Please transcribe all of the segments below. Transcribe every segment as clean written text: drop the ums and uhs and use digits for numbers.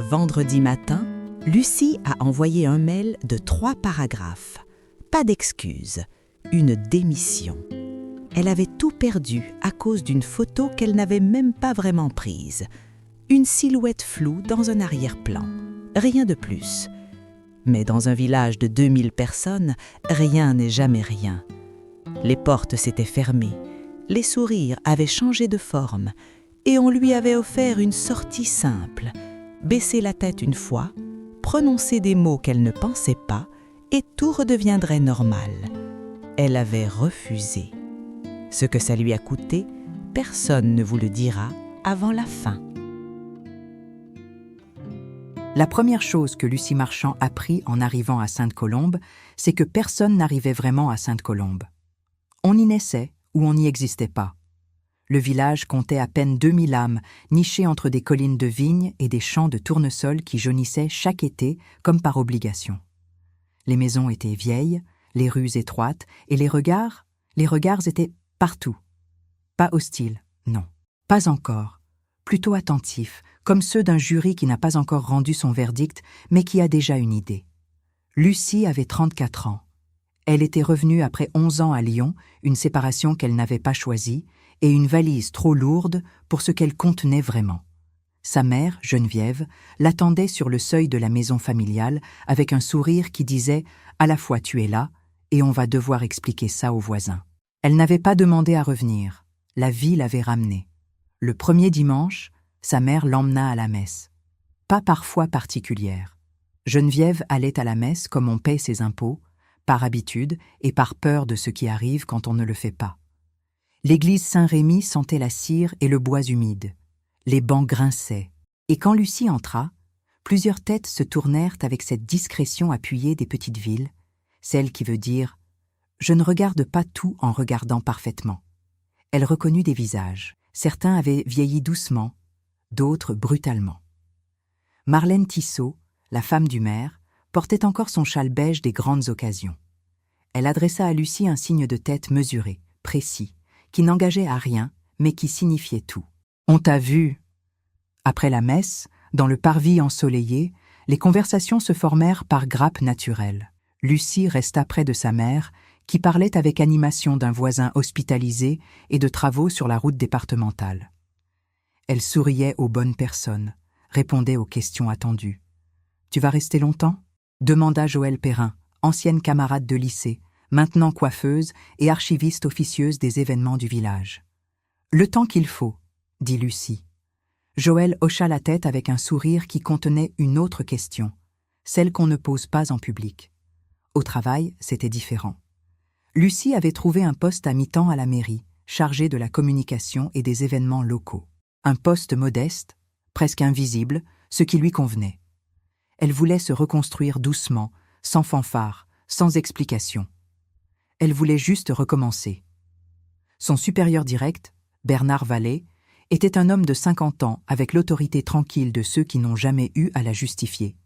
vendredi matin, Lucie a envoyé un mail de 3 paragraphes. Pas d'excuses, une démission. Elle avait tout perdu à cause d'une photo qu'elle n'avait même pas vraiment prise. Une silhouette floue dans un arrière-plan. Rien de plus. Mais dans un village de 2000 personnes, rien n'est jamais rien. Les portes s'étaient fermées, les sourires avaient changé de forme et on lui avait offert une sortie simple. Baisser la tête une fois, prononcer des mots qu'elle ne pensait pas et tout redeviendrait normal. Elle avait refusé. Ce que ça lui a coûté, personne ne vous le dira avant la fin. La première chose que Lucie Marchand apprit en arrivant à Sainte-Colombe, c'est que personne n'arrivait vraiment à Sainte-Colombe. On y naissait ou on n'y existait pas. Le village comptait à peine 2000 âmes, nichées entre des collines de vignes et des champs de tournesol qui jaunissaient chaque été comme par obligation. Les maisons étaient vieilles, les rues étroites, et les regards étaient partout. Pas hostiles, non. Pas encore. Plutôt attentifs, comme ceux d'un jury qui n'a pas encore rendu son verdict, mais qui a déjà une idée. Lucie avait 34 ans. Elle était revenue après 11 ans à Lyon, une séparation qu'elle n'avait pas choisie, et une valise trop lourde pour ce qu'elle contenait vraiment. Sa mère, Geneviève, l'attendait sur le seuil de la maison familiale avec un sourire qui disait « À la fois tu es là, et on va devoir expliquer ça aux voisins ». Elle n'avait pas demandé à revenir. La vie l'avait ramenée. Le premier dimanche, sa mère l'emmena à la messe. Pas par foi particulière. Geneviève allait à la messe comme on paie ses impôts, par habitude et par peur de ce qui arrive quand on ne le fait pas. L'église Saint-Rémy sentait la cire et le bois humide. Les bancs grinçaient. Et quand Lucie entra, plusieurs têtes se tournèrent avec cette discrétion appuyée des petites villes, celle qui veut dire « Je ne regarde pas tout en regardant parfaitement ». Elle reconnut des visages. Certains avaient vieilli doucement, d'autres brutalement. Marlène Tissot, la femme du maire, portait encore son châle beige des grandes occasions. Elle adressa à Lucie un signe de tête mesuré, précis, qui n'engageait à rien, mais qui signifiait tout. « On t'a vu !» Après la messe, dans le parvis ensoleillé, les conversations se formèrent par grappes naturelles. Lucie resta près de sa mère, qui parlait avec animation d'un voisin hospitalisé et de travaux sur la route départementale. Elle souriait aux bonnes personnes, répondait aux questions attendues. « Tu vas rester longtemps ?» demanda Joëlle Perrin, ancienne camarade de lycée, maintenant coiffeuse et archiviste officieuse des événements du village. « Le temps qu'il faut », dit Lucie. Joëlle hocha la tête avec un sourire qui contenait une autre question, celle qu'on ne pose pas en public. Au travail, c'était différent. Lucie avait trouvé un poste à mi-temps à la mairie, chargé de la communication et des événements locaux. Un poste modeste, presque invisible, ce qui lui convenait. Elle voulait se reconstruire doucement, sans fanfare, sans explication. Elle voulait juste recommencer. Son supérieur direct, Bernard Vallée, était un homme de 50 ans avec l'autorité tranquille de ceux qui n'ont jamais eu à la justifier.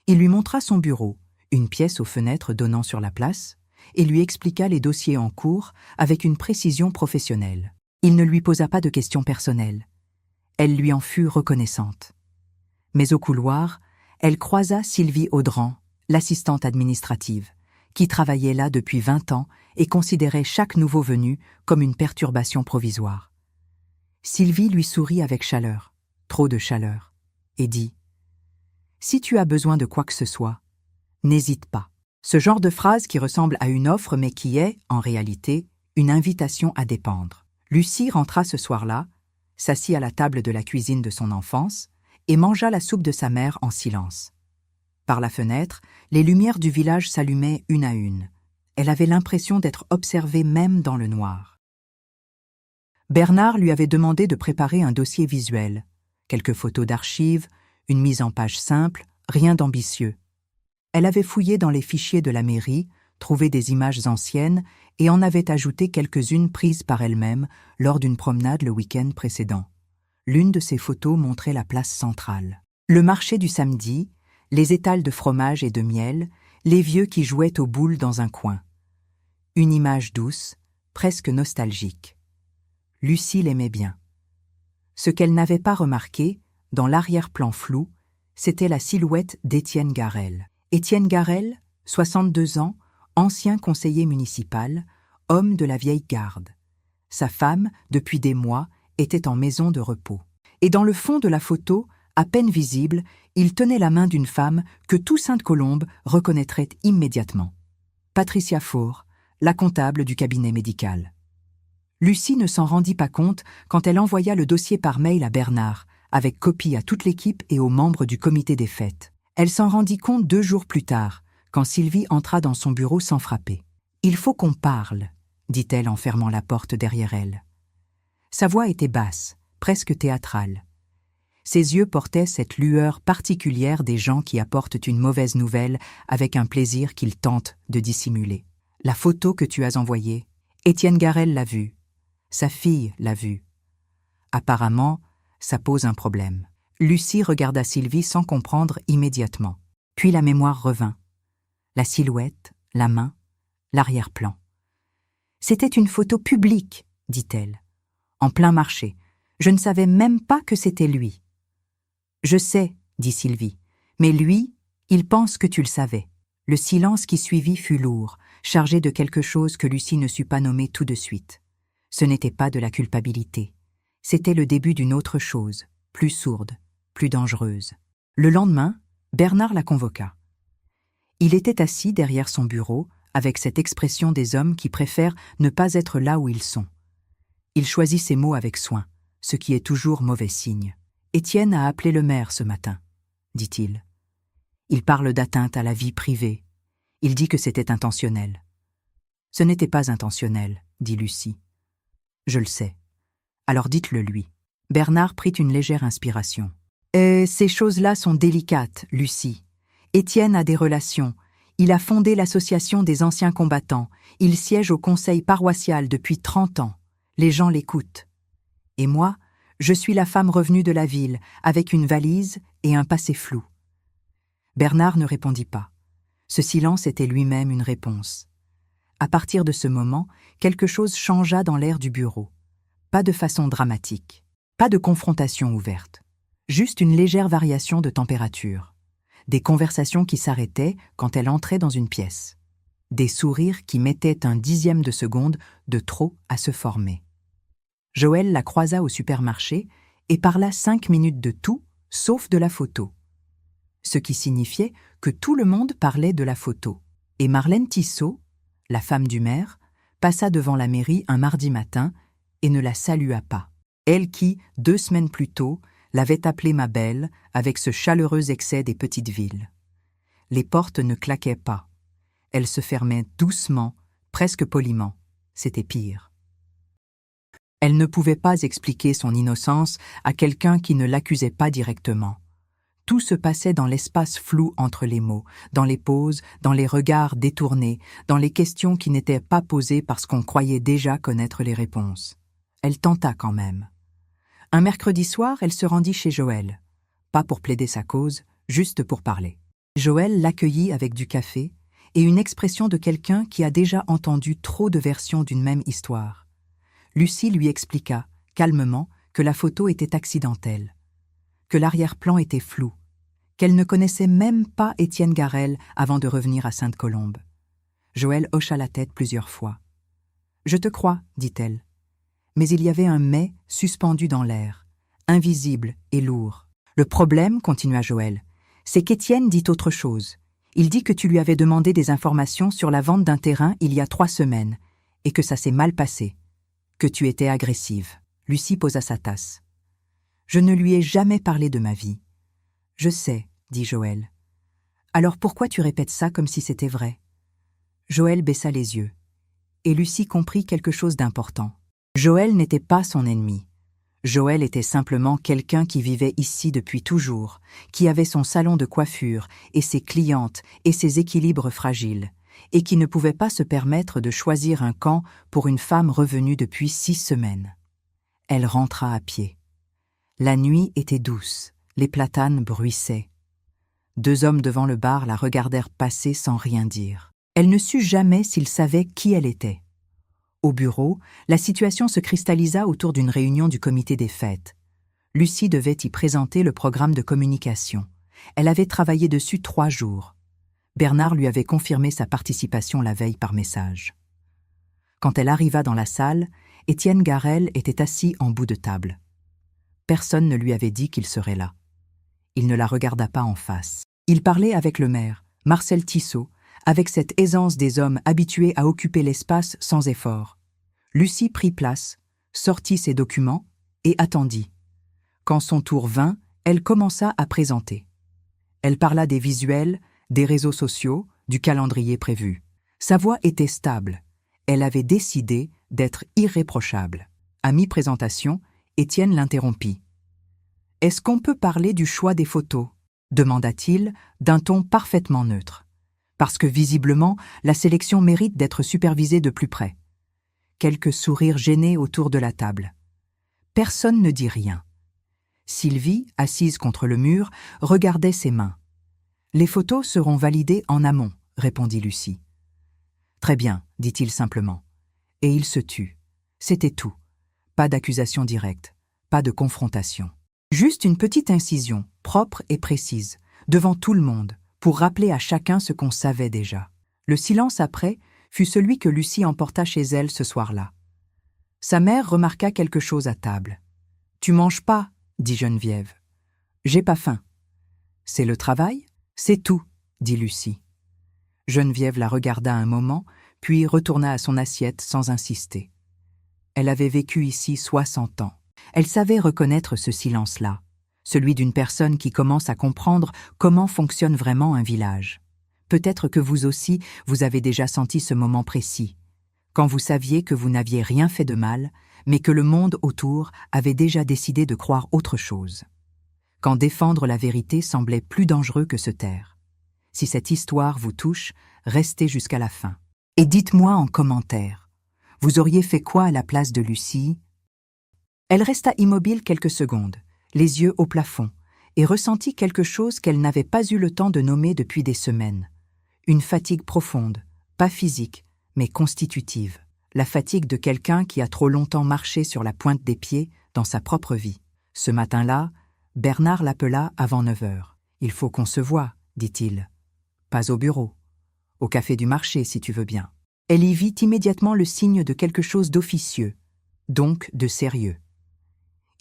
Il lui montra son bureau, une pièce aux fenêtres donnant sur la place, et lui expliqua les dossiers en cours avec une précision professionnelle. Il ne lui posa pas de questions personnelles. Elle lui en fut reconnaissante. Mais au couloir, elle croisa Sylvie Audran, l'assistante administrative, qui travaillait là depuis 20 ans et considérait chaque nouveau venu comme une perturbation provisoire. Sylvie lui sourit avec chaleur, trop de chaleur, et dit « Si tu as besoin de quoi que ce soit, n'hésite pas ». Ce genre de phrase qui ressemble à une offre mais qui est, en réalité, une invitation à dépendre. Lucie rentra ce soir-là, s'assit à la table de la cuisine de son enfance et mangea la soupe de sa mère en silence. Par la fenêtre, les lumières du village s'allumaient une à une. Elle avait l'impression d'être observée même dans le noir. Bernard lui avait demandé de préparer un dossier visuel, quelques photos d'archives, une mise en page simple, rien d'ambitieux. Elle avait fouillé dans les fichiers de la mairie, trouvé des images anciennes et en avait ajouté quelques-unes prises par elle-même lors d'une promenade le week-end précédent. L'une de ces photos montrait la place centrale. Le marché du samedi, les étals de fromage et de miel, les vieux qui jouaient aux boules dans un coin. Une image douce, presque nostalgique. Lucie l'aimait bien. Ce qu'elle n'avait pas remarqué, dans l'arrière-plan flou, C'était la silhouette d'Étienne Garel. Étienne Garel, 62 ans, ancien conseiller municipal, homme de la vieille garde. Sa femme, depuis des mois, était en maison de repos. Et dans le fond de la photo, à peine visible, il tenait la main d'une femme que tout Sainte-Colombe reconnaîtrait immédiatement. Patricia Faure, la comptable du cabinet médical. Lucie ne s'en rendit pas compte quand elle envoya le dossier par mail à Bernard, avec copie à toute l'équipe et aux membres du comité des fêtes. Elle s'en rendit compte 2 jours plus tard, quand Sylvie entra dans son bureau sans frapper. « Il faut qu'on parle », dit-elle en fermant la porte derrière elle. Sa voix était basse, presque théâtrale. Ses yeux portaient cette lueur particulière des gens qui apportent une mauvaise nouvelle avec un plaisir qu'ils tentent de dissimuler. « La photo que tu as envoyée, Étienne Garel l'a vue. Sa fille l'a vue. Apparemment, ça pose un problème. » Lucie regarda Sylvie sans comprendre immédiatement. Puis la mémoire revint. La silhouette, la main, l'arrière-plan. « C'était une photo publique, dit-elle. En plein marché. Je ne savais même pas que c'était lui. »« Je sais, dit Sylvie, mais lui, il pense que tu le savais. » Le silence qui suivit fut lourd, chargé de quelque chose que Lucie ne sut pas nommer tout de suite. Ce n'était pas de la culpabilité. C'était le début d'une autre chose, plus sourde, plus dangereuse. Le lendemain, Bernard la convoqua. Il était assis derrière son bureau, avec cette expression des hommes qui préfèrent ne pas être là où ils sont. Il choisit ses mots avec soin, ce qui est toujours mauvais signe. « Étienne a appelé le maire ce matin, » dit-il. « Il parle d'atteinte à la vie privée. Il dit que c'était intentionnel. »« Ce n'était pas intentionnel, » dit Lucie. « Je le sais. Alors dites-le lui. » Bernard prit une légère inspiration. « Ces choses-là sont délicates, Lucie. Étienne a des relations. Il a fondé l'association des anciens combattants. Il siège au conseil paroissial depuis 30 ans. Les gens l'écoutent. Et moi, je suis la femme revenue de la ville, avec une valise et un passé flou. » Bernard ne répondit pas. Ce silence était lui-même une réponse. À partir de ce moment, quelque chose changea dans l'air du bureau. Pas de façon dramatique, pas de confrontation ouverte. Juste une légère variation de température. Des conversations qui s'arrêtaient quand elle entrait dans une pièce. Des sourires qui mettaient un 10e de seconde de trop à se former. Joël la croisa au supermarché et parla 5 minutes de tout, sauf de la photo. Ce qui signifiait que tout le monde parlait de la photo. Et Marlène Tissot, la femme du maire, passa devant la mairie un mardi matin et ne la salua pas. Elle qui, 2 semaines plus tôt, l'avait appelée ma belle avec ce chaleureux excès des petites villes. Les portes ne claquaient pas. Elles se fermaient doucement, presque poliment. C'était pire. Elle ne pouvait pas expliquer son innocence à quelqu'un qui ne l'accusait pas directement. Tout se passait dans l'espace flou entre les mots, dans les pauses, dans les regards détournés, dans les questions qui n'étaient pas posées parce qu'on croyait déjà connaître les réponses. Elle tenta quand même. Un mercredi soir, elle se rendit chez Joël. Pas pour plaider sa cause, juste pour parler. Joël l'accueillit avec du café et une expression de quelqu'un qui a déjà entendu trop de versions d'une même histoire. Lucie lui expliqua, calmement, que la photo était accidentelle, que l'arrière-plan était flou, qu'elle ne connaissait même pas Étienne Garel avant de revenir à Sainte-Colombe. Joël hocha la tête plusieurs fois. « Je te crois, dit-elle. » Mais il y avait un « mais » suspendu dans l'air, invisible et lourd. « Le problème, continua Joël, c'est qu'Étienne dit autre chose. Il dit que tu lui avais demandé des informations sur la vente d'un terrain il y a 3 semaines, et que ça s'est mal passé, que tu étais agressive. » Lucie posa sa tasse. « Je ne lui ai jamais parlé de ma vie. »« Je sais, dit Joël. Alors pourquoi tu répètes ça comme si c'était vrai ?» Joël baissa les yeux, et Lucie comprit quelque chose d'important. Joël n'était pas son ennemi. Joël était simplement quelqu'un qui vivait ici depuis toujours, qui avait son salon de coiffure et ses clientes et ses équilibres fragiles, et qui ne pouvait pas se permettre de choisir un camp pour une femme revenue depuis 6 semaines. Elle rentra à pied. La nuit était douce, les platanes bruissaient. 2 hommes devant le bar la regardèrent passer sans rien dire. Elle ne sut jamais s'ils savaient qui elle était. Au bureau, la situation se cristallisa autour d'une réunion du comité des fêtes. Lucie devait y présenter le programme de communication. Elle avait travaillé dessus 3 jours. Bernard lui avait confirmé sa participation la veille par message. Quand elle arriva dans la salle, Étienne Garel était assis en bout de table. Personne ne lui avait dit qu'il serait là. Il ne la regarda pas en face. Il parlait avec le maire, Marcel Tissot, avec cette aisance des hommes habitués à occuper l'espace sans effort. Lucie prit place, sortit ses documents et attendit. Quand son tour vint, elle commença à présenter. Elle parla des visuels, des réseaux sociaux, du calendrier prévu. Sa voix était stable. Elle avait décidé d'être irréprochable. À mi-présentation, Étienne l'interrompit. « Est-ce qu'on peut parler du choix des photos ?» demanda-t-il d'un ton parfaitement neutre. Parce que visiblement, la sélection mérite d'être supervisée de plus près. Quelques sourires gênés autour de la table. Personne ne dit rien. Sylvie, assise contre le mur, regardait ses mains. « Les photos seront validées en amont », répondit Lucie. « Très bien », dit-il simplement. Et il se tut. C'était tout. Pas d'accusation directe, pas de confrontation. Juste une petite incision, propre et précise, devant tout le monde, pour rappeler à chacun ce qu'on savait déjà. Le silence après fut celui que Lucie emporta chez elle ce soir-là. Sa mère remarqua quelque chose à table. « Tu manges pas ?» dit Geneviève. « J'ai pas faim. »« C'est le travail ?»« C'est tout, » dit Lucie. Geneviève la regarda un moment, puis retourna à son assiette sans insister. Elle avait vécu ici 60 ans. Elle savait reconnaître ce silence-là, celui d'une personne qui commence à comprendre comment fonctionne vraiment un village. Peut-être que vous aussi, vous avez déjà senti ce moment précis, quand vous saviez que vous n'aviez rien fait de mal, mais que le monde autour avait déjà décidé de croire autre chose. Quand défendre la vérité semblait plus dangereux que se taire. Si cette histoire vous touche, restez jusqu'à la fin. Et dites-moi en commentaire, vous auriez fait quoi à la place de Lucie ? Elle resta immobile quelques secondes, les yeux au plafond, et ressentit quelque chose qu'elle n'avait pas eu le temps de nommer depuis des semaines. Une fatigue profonde, pas physique, mais constitutive. La fatigue de quelqu'un qui a trop longtemps marché sur la pointe des pieds dans sa propre vie. Ce matin-là, Bernard l'appela avant 9 heures. « Il faut qu'on se voie, dit-il. Pas au bureau. Au café du marché, si tu veux bien. » Elle y vit immédiatement le signe de quelque chose d'officieux, donc de sérieux.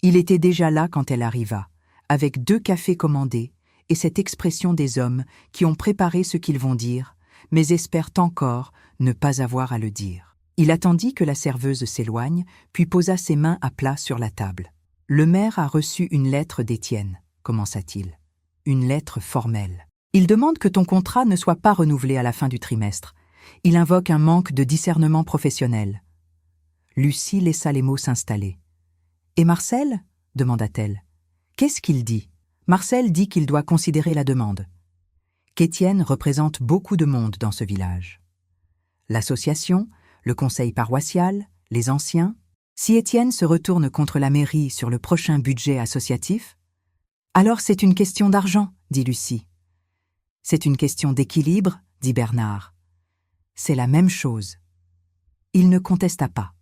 Il était déjà là quand elle arriva, avec 2 cafés commandés et cette expression des hommes qui ont préparé ce qu'ils vont dire, mais espèrent encore ne pas avoir à le dire. Il attendit que la serveuse s'éloigne, puis posa ses mains à plat sur la table. « Le maire a reçu une lettre d'Étienne, » commença-t-il. « Une lettre formelle. Il demande que ton contrat ne soit pas renouvelé à la fin du trimestre. Il invoque un manque de discernement professionnel. » Lucie laissa les mots s'installer. « Et Marcel ?» demanda-t-elle. « Qu'est-ce qu'il dit ?» Marcel dit qu'il doit considérer la demande. Qu'Étienne représente beaucoup de monde dans ce village. L'association, le conseil paroissial, les anciens. Si Étienne se retourne contre la mairie sur le prochain budget associatif, alors c'est une question d'argent, dit Lucie. C'est une question d'équilibre, dit Bernard. C'est la même chose. Il ne contesta pas.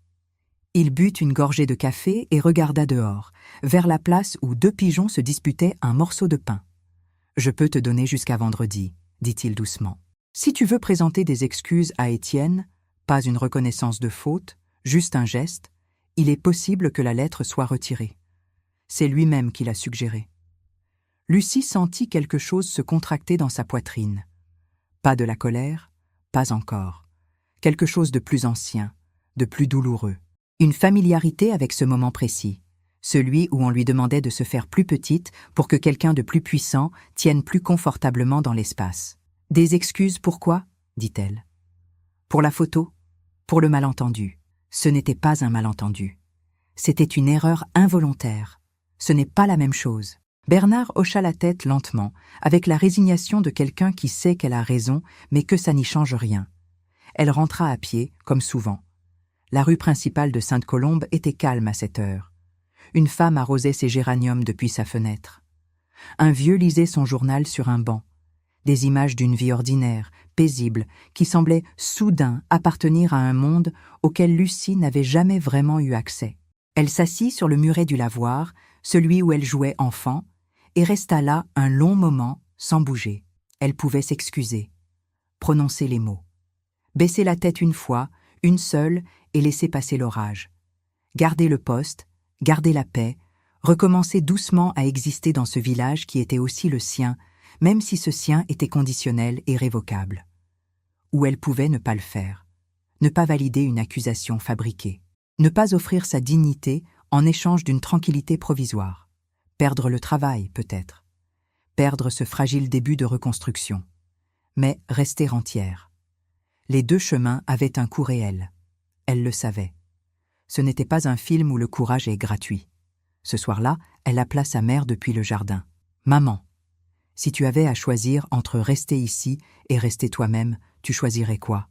Il but une gorgée de café et regarda dehors, vers la place où 2 pigeons se disputaient un morceau de pain. « Je peux te donner jusqu'à vendredi, » dit-il doucement. « Si tu veux présenter des excuses à Étienne, pas une reconnaissance de faute, juste un geste, il est possible que la lettre soit retirée. C'est lui-même qui l'a suggéré. » Lucie sentit quelque chose se contracter dans sa poitrine. Pas de la colère, pas encore. Quelque chose de plus ancien, de plus douloureux. Une familiarité avec ce moment précis, celui où on lui demandait de se faire plus petite pour que quelqu'un de plus puissant tienne plus confortablement dans l'espace. « Des excuses pourquoi ?» dit-elle. « Pour la photo, pour le malentendu. Ce n'était pas un malentendu. C'était une erreur involontaire. Ce n'est pas la même chose. » Bernard hocha la tête lentement, avec la résignation de quelqu'un qui sait qu'elle a raison, mais que ça n'y change rien. Elle rentra à pied, comme souvent. La rue principale de Sainte-Colombe était calme à cette heure. Une femme arrosait ses géraniums depuis sa fenêtre. Un vieux lisait son journal sur un banc. Des images d'une vie ordinaire, paisible, qui semblait soudain appartenir à un monde auquel Lucie n'avait jamais vraiment eu accès. Elle s'assit sur le muret du lavoir, celui où elle jouait enfant, et resta là un long moment sans bouger. Elle pouvait s'excuser, prononcer les mots, baisser la tête une fois, une seule, et laisser passer l'orage. Garder le poste, garder la paix, recommencer doucement à exister dans ce village qui était aussi le sien, même si ce sien était conditionnel et révocable. Ou elle pouvait ne pas le faire, ne pas valider une accusation fabriquée, ne pas offrir sa dignité en échange d'une tranquillité provisoire, perdre le travail peut-être, perdre ce fragile début de reconstruction, mais rester entière. Les deux chemins avaient un coût réel. Elle le savait. Ce n'était pas un film où le courage est gratuit. Ce soir-là, elle appela sa mère depuis le jardin. « Maman, si tu avais à choisir entre rester ici et rester toi-même, tu choisirais quoi ?»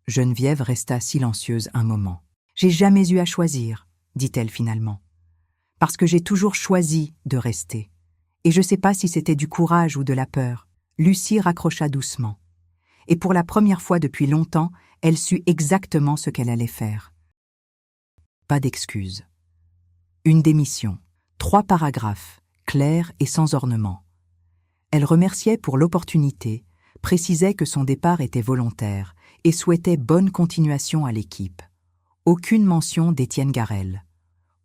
Geneviève resta silencieuse un moment. « J'ai jamais eu à choisir, » dit-elle finalement. « Parce que j'ai toujours choisi de rester. Et je ne sais pas si c'était du courage ou de la peur. » Lucie raccrocha doucement. Et pour la première fois depuis longtemps, elle sut exactement ce qu'elle allait faire. Pas d'excuses. Une démission, 3 paragraphes, clairs et sans ornement. Elle remerciait pour l'opportunité, précisait que son départ était volontaire et souhaitait bonne continuation à l'équipe. Aucune mention d'Étienne Garel.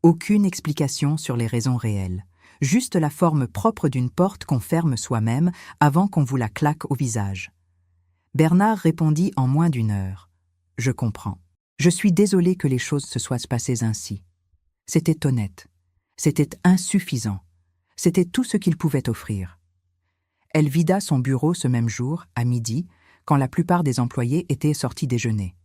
Aucune explication sur les raisons réelles. Juste la forme propre d'une porte qu'on ferme soi-même avant qu'on vous la claque au visage. Bernard répondit en moins d'1 heure. « Je comprends. Je suis désolé que les choses se soient passées ainsi. » C'était honnête. C'était insuffisant. C'était tout ce qu'il pouvait offrir. Elle vida son bureau ce même jour, à midi, quand la plupart des employés étaient sortis déjeuner.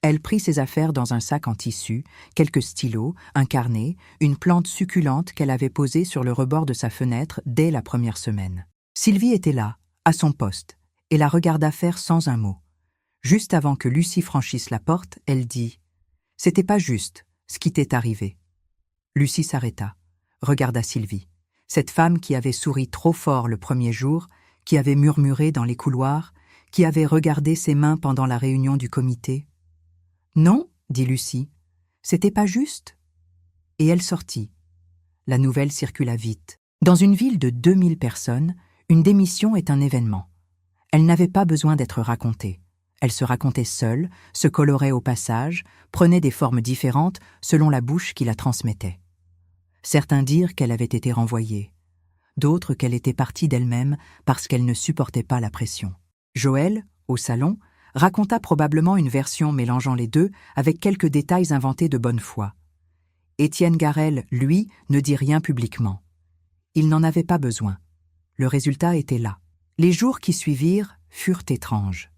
Elle prit ses affaires dans un sac en tissu, quelques stylos, un carnet, une plante succulente qu'elle avait posée sur le rebord de sa fenêtre dès la première semaine. Sylvie était là, à son poste, et la regarda faire sans un mot. Juste avant que Lucie franchisse la porte, elle dit « C'était pas juste, ce qui t'est arrivé. » Lucie s'arrêta, regarda Sylvie, cette femme qui avait souri trop fort le premier jour, qui avait murmuré dans les couloirs, qui avait regardé ses mains pendant la réunion du comité. « Non, » dit Lucie, « c'était pas juste. » Et elle sortit. La nouvelle circula vite. Dans une ville de 2000 personnes, une démission est un événement. Elle n'avait pas besoin d'être racontée. Elle se racontait seule, se colorait au passage, prenait des formes différentes selon la bouche qui la transmettait. Certains dirent qu'elle avait été renvoyée, d'autres qu'elle était partie d'elle-même parce qu'elle ne supportait pas la pression. Joël, au salon, raconta probablement une version mélangeant les deux avec quelques détails inventés de bonne foi. Étienne Garel, lui, ne dit rien publiquement. Il n'en avait pas besoin. Le résultat était là. Les jours qui suivirent furent étranges.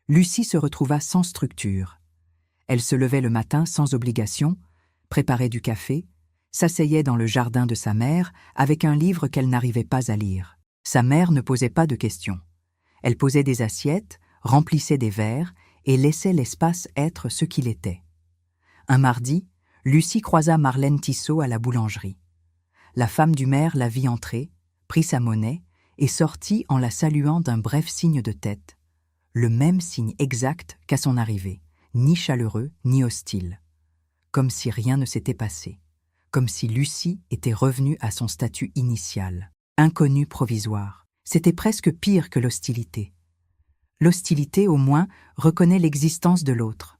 Lucie se retrouva sans structure. Elle se levait le matin sans obligation, préparait du café, s'asseyait dans le jardin de sa mère avec un livre qu'elle n'arrivait pas à lire. Sa mère ne posait pas de questions. Elle posait des assiettes, remplissait des verres et laissait l'espace être ce qu'il était. Un mardi, Lucie croisa Marlène Tissot à la boulangerie. La femme du maire la vit entrer, prit sa monnaie et sortit en la saluant d'un bref signe de tête. Le même signe exact qu'à son arrivée, ni chaleureux ni hostile. Comme si rien ne s'était passé. Comme si Lucie était revenue à son statut initial. Inconnue provisoire. C'était presque pire que l'hostilité. L'hostilité, au moins, reconnaît l'existence de l'autre.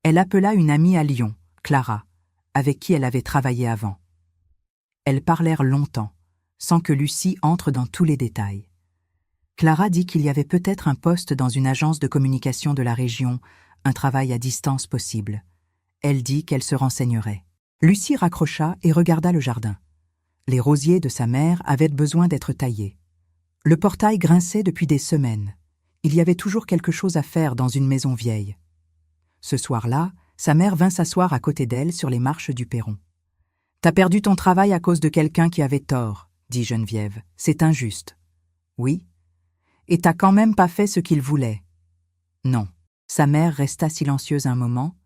Elle appela une amie à Lyon, Clara, avec qui elle avait travaillé avant. Elles parlèrent longtemps, sans que Lucie entre dans tous les détails. Clara dit qu'il y avait peut-être un poste dans une agence de communication de la région, un travail à distance possible. Elle dit qu'elle se renseignerait. Lucie raccrocha et regarda le jardin. Les rosiers de sa mère avaient besoin d'être taillés. Le portail grinçait depuis des semaines. Il y avait toujours quelque chose à faire dans une maison vieille. Ce soir-là, sa mère vint s'asseoir à côté d'elle sur les marches du perron. « T'as perdu ton travail à cause de quelqu'un qui avait tort, » dit Geneviève. « C'est injuste. »« Oui. »« Et t'as quand même pas fait ce qu'il voulait. »« Non. » Sa mère resta silencieuse un moment,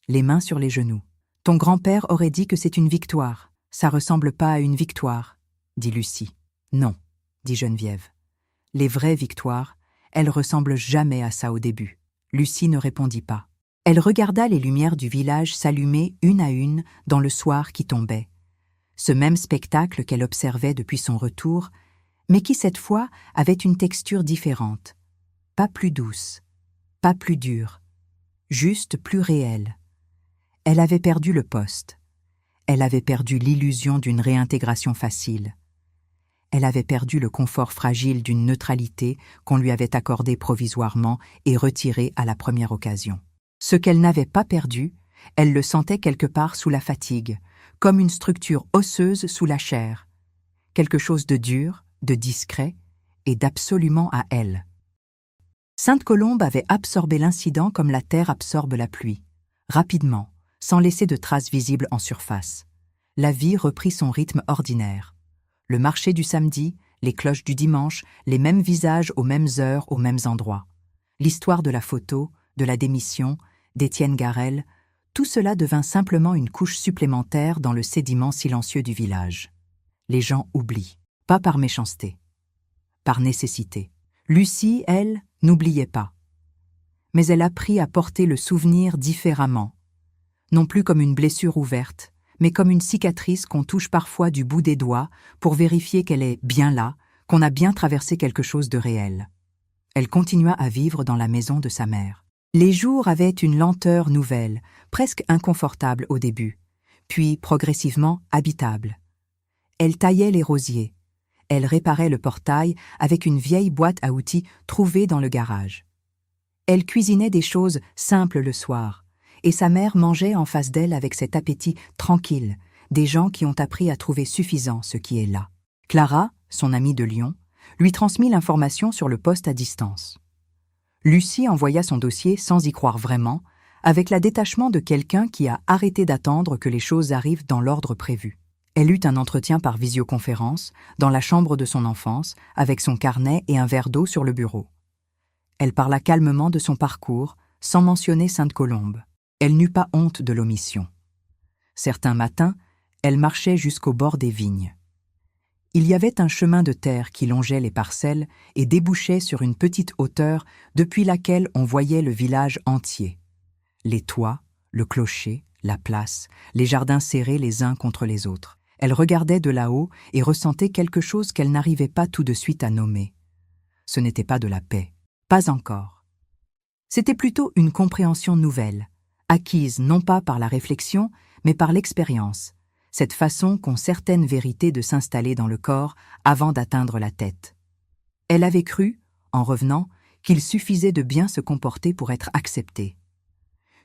les mains sur les genoux. « Ton grand-père aurait dit que c'est une victoire. Ça ressemble pas à une victoire, » dit Lucie. « Non, » dit Geneviève. « Les vraies victoires, elles ressemblent jamais à ça au début. » Lucie ne répondit pas. Elle regarda les lumières du village s'allumer une à une dans le soir qui tombait. Ce même spectacle qu'elle observait depuis son retour, mais qui cette fois avait une texture différente, pas plus douce, pas plus dure, juste plus réelle. Elle avait perdu le poste. Elle avait perdu l'illusion d'une réintégration facile. Elle avait perdu le confort fragile d'une neutralité qu'on lui avait accordée provisoirement et retirée à la première occasion. Ce qu'elle n'avait pas perdu, elle le sentait quelque part sous la fatigue, comme une structure osseuse sous la chair, quelque chose de dur, de discret et d'absolument à elle. Sainte-Colombe avait absorbé l'incident comme la terre absorbe la pluie, rapidement, sans laisser de traces visibles en surface. La vie reprit son rythme ordinaire. Le marché du samedi, les cloches du dimanche, les mêmes visages aux mêmes heures, aux mêmes endroits. L'histoire de la photo, de la démission, d'Étienne Garel, tout cela devint simplement une couche supplémentaire dans le sédiment silencieux du village. Les gens oublient, pas par méchanceté, par nécessité. Lucie, elle, n'oubliait pas. Mais elle apprit à porter le souvenir différemment, non plus comme une blessure ouverte, mais comme une cicatrice qu'on touche parfois du bout des doigts pour vérifier qu'elle est bien là, qu'on a bien traversé quelque chose de réel. Elle continua à vivre dans la maison de sa mère. Les jours avaient une lenteur nouvelle, presque inconfortable au début, puis progressivement habitable. Elle taillait les rosiers. Elle réparait le portail avec une vieille boîte à outils trouvée dans le garage. Elle cuisinait des choses simples le soir, et sa mère mangeait en face d'elle avec cet appétit tranquille des gens qui ont appris à trouver suffisant ce qui est là. Clara, son amie de Lyon, lui transmit l'information sur le poste à distance. Lucie envoya son dossier sans y croire vraiment, avec la détachement de quelqu'un qui a arrêté d'attendre que les choses arrivent dans l'ordre prévu. Elle eut un entretien par visioconférence, dans la chambre de son enfance, avec son carnet et un verre d'eau sur le bureau. Elle parla calmement de son parcours, sans mentionner Sainte-Colombe. Elle n'eut pas honte de l'omission. Certains matins, elle marchait jusqu'au bord des vignes. Il y avait un chemin de terre qui longeait les parcelles et débouchait sur une petite hauteur depuis laquelle on voyait le village entier. Les toits, le clocher, la place, les jardins serrés les uns contre les autres. Elle regardait de là-haut et ressentait quelque chose qu'elle n'arrivait pas tout de suite à nommer. Ce n'était pas de la paix, pas encore. C'était plutôt une compréhension nouvelle, acquise non pas par la réflexion, mais par l'expérience, cette façon qu'ont certaines vérités de s'installer dans le corps avant d'atteindre la tête. Elle avait cru, en revenant, qu'il suffisait de bien se comporter pour être acceptée,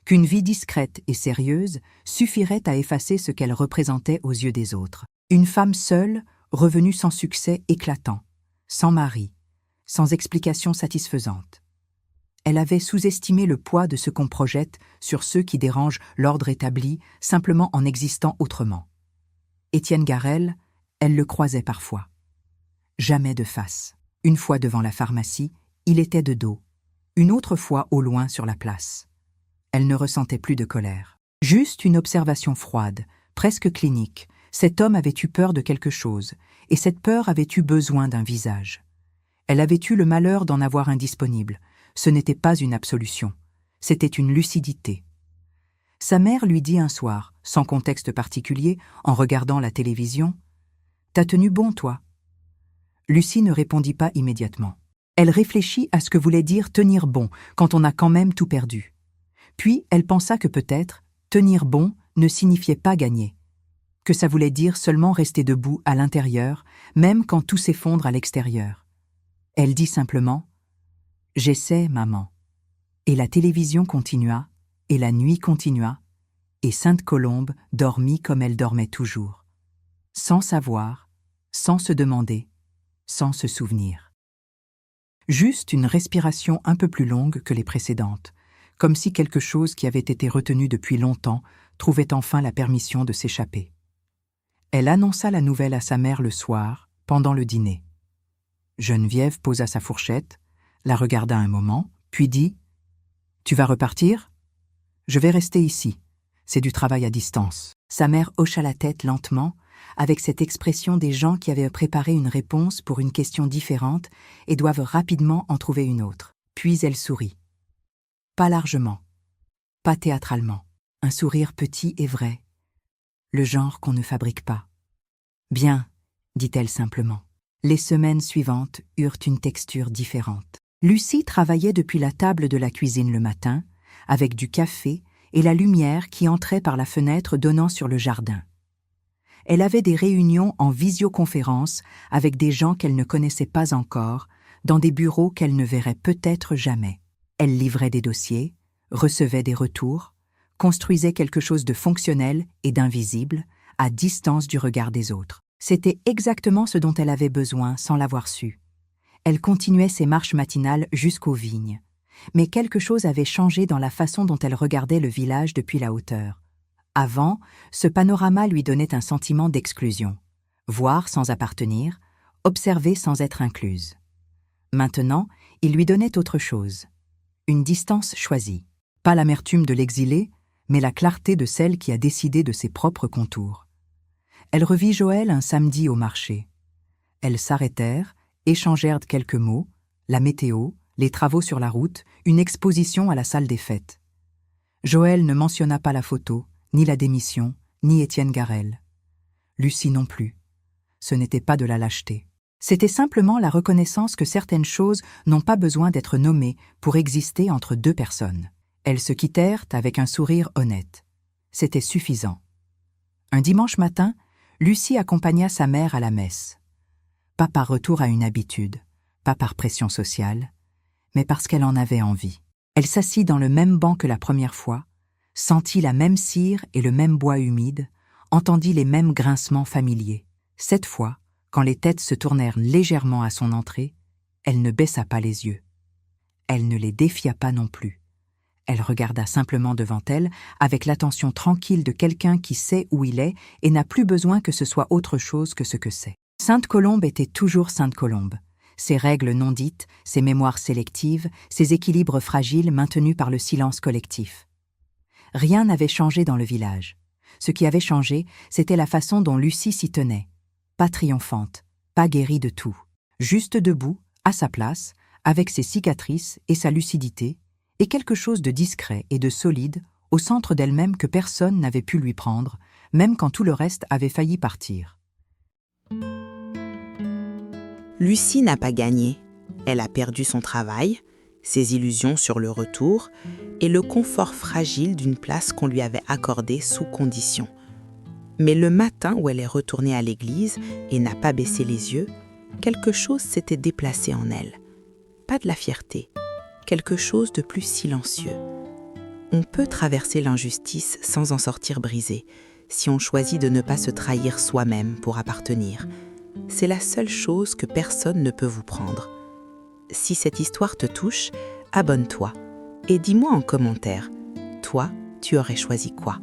qu'une vie discrète et sérieuse suffirait à effacer ce qu'elle représentait aux yeux des autres. Une femme seule, revenue sans succès éclatant, sans mari, sans explication satisfaisante. Elle avait sous-estimé le poids de ce qu'on projette sur ceux qui dérangent l'ordre établi simplement en existant autrement. Étienne Garel, elle le croisait parfois. Jamais de face. Une fois devant la pharmacie, il était de dos. Une autre fois au loin sur la place. Elle ne ressentait plus de colère. Juste une observation froide, presque clinique. Cet homme avait eu peur de quelque chose, et cette peur avait eu besoin d'un visage. Elle avait eu le malheur d'en avoir un disponible. Ce n'était pas une absolution, c'était une lucidité. Sa mère lui dit un soir, sans contexte particulier, en regardant la télévision, « T'as tenu bon, toi ?» Lucie ne répondit pas immédiatement. Elle réfléchit à ce que voulait dire tenir bon quand on a quand même tout perdu. Puis elle pensa que peut-être tenir bon ne signifiait pas gagner, que ça voulait dire seulement rester debout à l'intérieur, même quand tout s'effondre à l'extérieur. Elle dit simplement « J'essaie, maman ». Et la télévision continua, et la nuit continua, et Sainte-Colombe dormit comme elle dormait toujours, sans savoir, sans se demander, sans se souvenir. Juste une respiration un peu plus longue que les précédentes, comme si quelque chose qui avait été retenu depuis longtemps trouvait enfin la permission de s'échapper. Elle annonça la nouvelle à sa mère le soir, pendant le dîner. Geneviève posa sa fourchette, la regarda un moment, puis dit « Tu vas repartir ? Je vais rester ici. C'est du travail à distance. » Sa mère hocha la tête lentement, avec cette expression des gens qui avaient préparé une réponse pour une question différente et doivent rapidement en trouver une autre. Puis elle sourit. Pas largement, pas théâtralement, un sourire petit et vrai, le genre qu'on ne fabrique pas. « Bien, dit-elle simplement. » Les semaines suivantes eurent une texture différente. Lucie travaillait depuis la table de la cuisine le matin, avec du café et la lumière qui entrait par la fenêtre donnant sur le jardin. Elle avait des réunions en visioconférence avec des gens qu'elle ne connaissait pas encore, dans des bureaux qu'elle ne verrait peut-être jamais. Elle livrait des dossiers, recevait des retours, construisait quelque chose de fonctionnel et d'invisible, à distance du regard des autres. C'était exactement ce dont elle avait besoin sans l'avoir su. Elle continuait ses marches matinales jusqu'aux vignes. Mais quelque chose avait changé dans la façon dont elle regardait le village depuis la hauteur. Avant, ce panorama lui donnait un sentiment d'exclusion. Voir sans appartenir, observer sans être incluse. Maintenant, il lui donnait autre chose. Une distance choisie. Pas l'amertume de l'exilé, mais la clarté de celle qui a décidé de ses propres contours. Elle revit Joël un samedi au marché. Elles s'arrêtèrent, échangèrent quelques mots, la météo, les travaux sur la route, une exposition à la salle des fêtes. Joël ne mentionna pas la photo, ni la démission, ni Étienne Garel. Lucie non plus. Ce n'était pas de la lâcheté. C'était simplement la reconnaissance que certaines choses n'ont pas besoin d'être nommées pour exister entre deux personnes. Elles se quittèrent avec un sourire honnête. C'était suffisant. Un dimanche matin, Lucie accompagna sa mère à la messe. Pas par retour à une habitude, pas par pression sociale, mais parce qu'elle en avait envie. Elle s'assit dans le même banc que la première fois, sentit la même cire et le même bois humide, entendit les mêmes grincements familiers. Cette fois, quand les têtes se tournèrent légèrement à son entrée, elle ne baissa pas les yeux. Elle ne les défia pas non plus. Elle regarda simplement devant elle, avec l'attention tranquille de quelqu'un qui sait où il est et n'a plus besoin que ce soit autre chose que ce que c'est. Sainte-Colombe était toujours Sainte-Colombe. Ses règles non dites, ses mémoires sélectives, ses équilibres fragiles maintenus par le silence collectif. Rien n'avait changé dans le village. Ce qui avait changé, c'était la façon dont Lucie s'y tenait. Pas triomphante, pas guérie de tout. Juste debout, à sa place, avec ses cicatrices et sa lucidité, et quelque chose de discret et de solide au centre d'elle-même que personne n'avait pu lui prendre, même quand tout le reste avait failli partir. Lucie n'a pas gagné. Elle a perdu son travail, ses illusions sur le retour et le confort fragile d'une place qu'on lui avait accordée sous condition. Mais le matin où elle est retournée à l'église et n'a pas baissé les yeux, quelque chose s'était déplacé en elle. Pas de la fierté, quelque chose de plus silencieux. On peut traverser l'injustice sans en sortir brisé, si on choisit de ne pas se trahir soi-même pour appartenir. C'est la seule chose que personne ne peut vous prendre. Si cette histoire te touche, abonne-toi et dis-moi en commentaire, toi, tu aurais choisi quoi ?